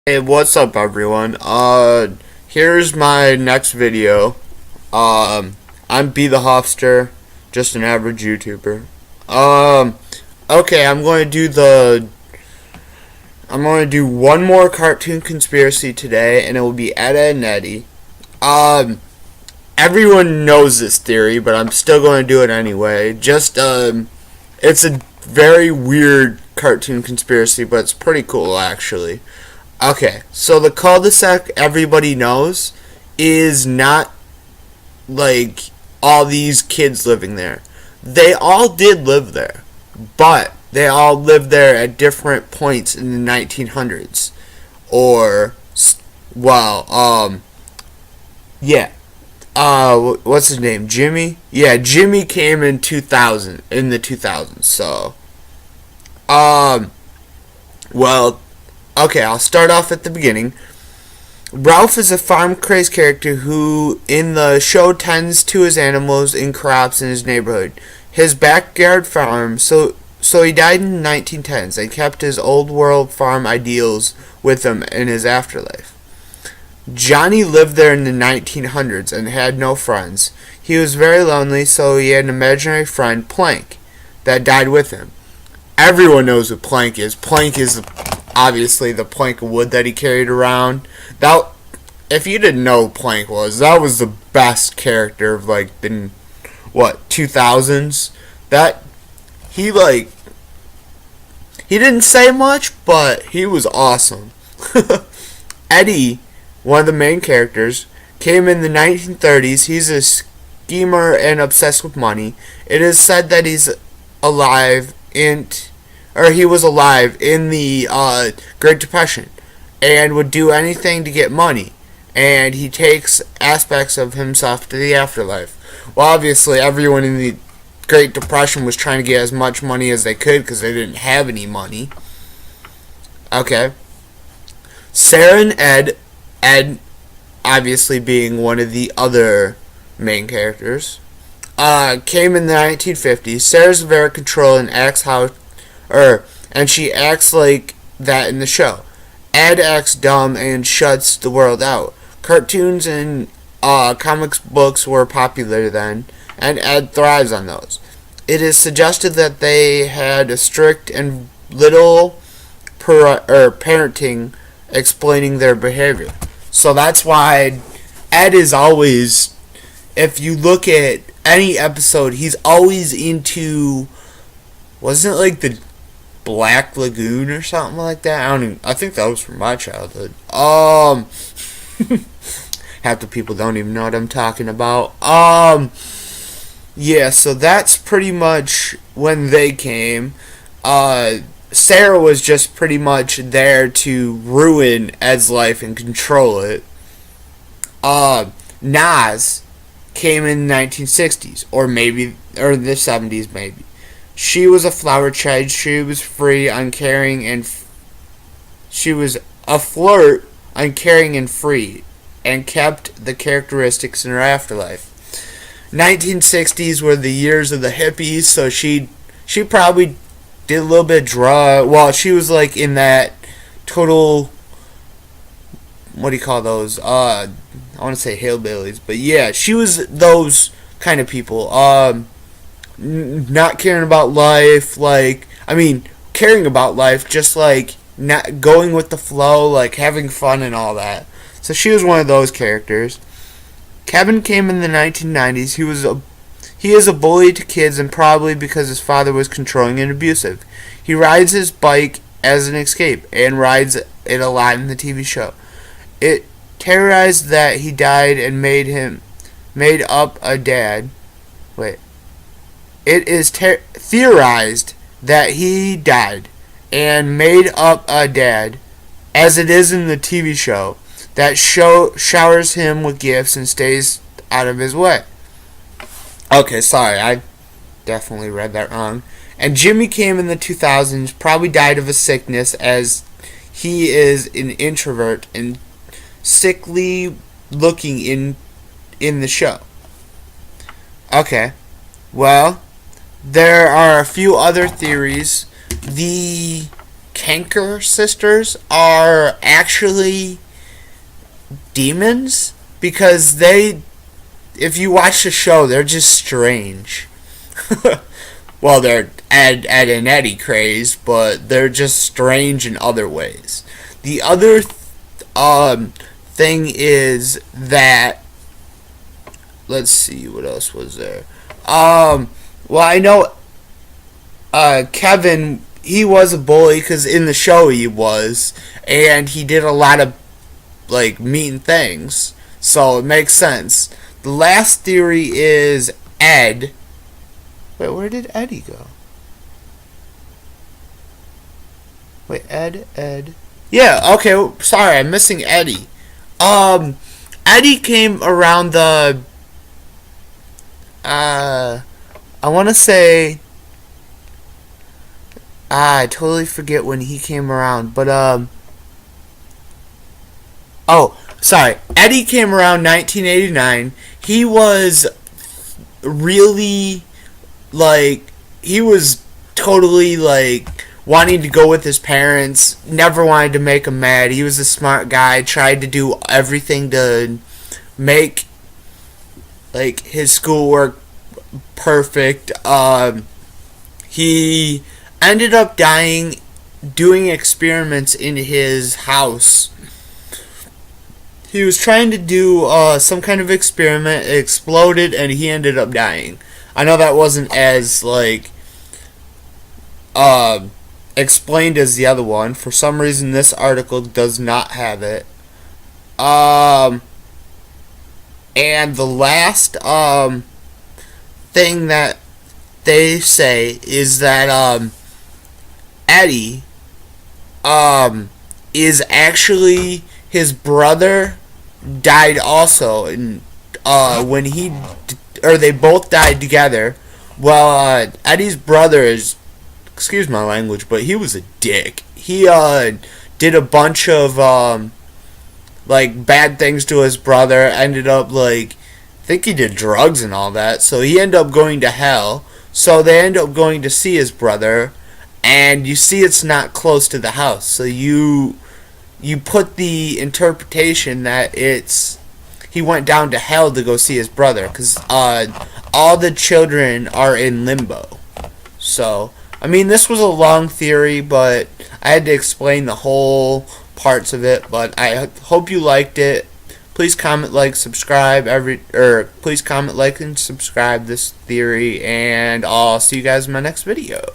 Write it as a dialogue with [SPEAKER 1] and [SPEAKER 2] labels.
[SPEAKER 1] Hey, what's up, everyone? Here's my next video. I'm B the Hofster, just an average YouTuber. Okay, I'm going to do one more cartoon conspiracy today, and it will be Eddy Edd and Eddy. Everyone knows this theory, but I'm still going to do it anyway. It's a very weird cartoon conspiracy, but it's pretty cool, actually. Okay, so the cul-de-sac everybody knows is not like all these kids living there. They all did live there, but they all lived there at different points in the 1900s. Or, well, yeah. What's his name? Jimmy? Yeah, Jimmy came in 2000, in the 2000s, so, well, okay, I'll start off at the beginning. Ralph is a farm-crazed character who, in the show, tends to his animals and crops in his neighborhood. His backyard farm, so he died in the 1910s and kept his old-world farm ideals with him in his afterlife. Johnny lived there in the 1900s and had no friends. He was very lonely, so he had an imaginary friend, Plank, that died with him. Everyone knows what Plank is. Plank is obviously the plank of wood that he carried around. That, if you didn't know who Plank was, that was the best character of like the 2000s. That he didn't say much, but he was awesome. Eddie, one of the main characters, came in the 1930s. He's a schemer and obsessed with money. It is said that he was alive in the Great Depression and would do anything to get money. And he takes aspects of himself to the afterlife. Well, obviously, everyone in the Great Depression was trying to get as much money as they could because they didn't have any money. Okay. Sarah and Ed obviously being one of the other main characters, came in the 1950s. Sarah's very controlling and she acts like that in the show. Ed acts dumb and shuts the world out. Cartoons and comics books were popular then, and Ed thrives on those. It is suggested that they had a strict and little parenting explaining their behavior. So that's why Ed is always, if you look at any episode, he's always into, wasn't it like the Black Lagoon or something like that? I think that was from my childhood. Half the people don't even know what I'm talking about. Yeah, so that's pretty much when they came. Sarah was just pretty much there to ruin Ed's life and control it. Nas came in the 1960s, or the 70s maybe. She was a flower child. She was free, uncaring, and she was a flirt, uncaring and free, and kept the characteristics in her afterlife. 1960s were the years of the hippies, so she probably did a little bit of drug. Well, she was like in that total, what do you call those? I want to say hillbillies, but yeah, she was those kind of people. Not caring about life, caring about life, just like not going with the flow, like having fun and all that. So she was one of those characters. Kevin came in the 1990s. He is a bully to kids, and probably because his father was controlling and abusive. He rides his bike as an escape and rides it a lot in the TV show. It terrorized that he died and made up a dad. Wait. It is theorized that he died and made up a dad, as it is in the TV show, that showers him with gifts and stays out of his way. Okay, sorry, I definitely read that wrong. And Jimmy came in the 2000s, probably died of a sickness, as he is an introvert and sickly looking in the show. Okay, well, there are a few other theories. The Tanker sisters are actually demons, because if you watch the show, they're just strange. Well, they're Ed and Eddy crazed, but they're just strange in other ways. The other thing is that, let's see, what else was there? Well, I know Kevin, he was a bully because in the show he was, and he did a lot of like mean things, so it makes sense. The last theory is Ed. Wait, where did Eddy go? Wait, Ed. Yeah, okay, sorry, I'm missing Eddy. Eddy came around the I want to say I totally forget when he came around, but oh, sorry. Eddy came around 1989. He was really like he was totally like wanting to go with his parents, never wanted to make them mad. He was a smart guy, tried to do everything to make like his schoolwork perfect. He ended up dying doing experiments in his house. He was trying to do some kind of experiment, it exploded, and he ended up dying. I know that wasn't as like explained as the other one. For some reason, this article does not have it. And the last thing that they say is that Eddy is actually his brother died also, and when they both died together. Well, Eddy's brother is, excuse my language, but he was a dick. He did a bunch of like bad things to his brother. Ended up like, I think he did drugs and all that. So he ended up going to hell. So they end up going to see his brother, and you see it's not close to the house. So you put the interpretation that he went down to hell to go see his brother, because all the children are in limbo. So, I mean, this was a long theory, but I had to explain the whole parts of it. But I hope you liked it. Please comment, like, subscribe please comment, like, and subscribe this theory, and I'll see you guys in my next video.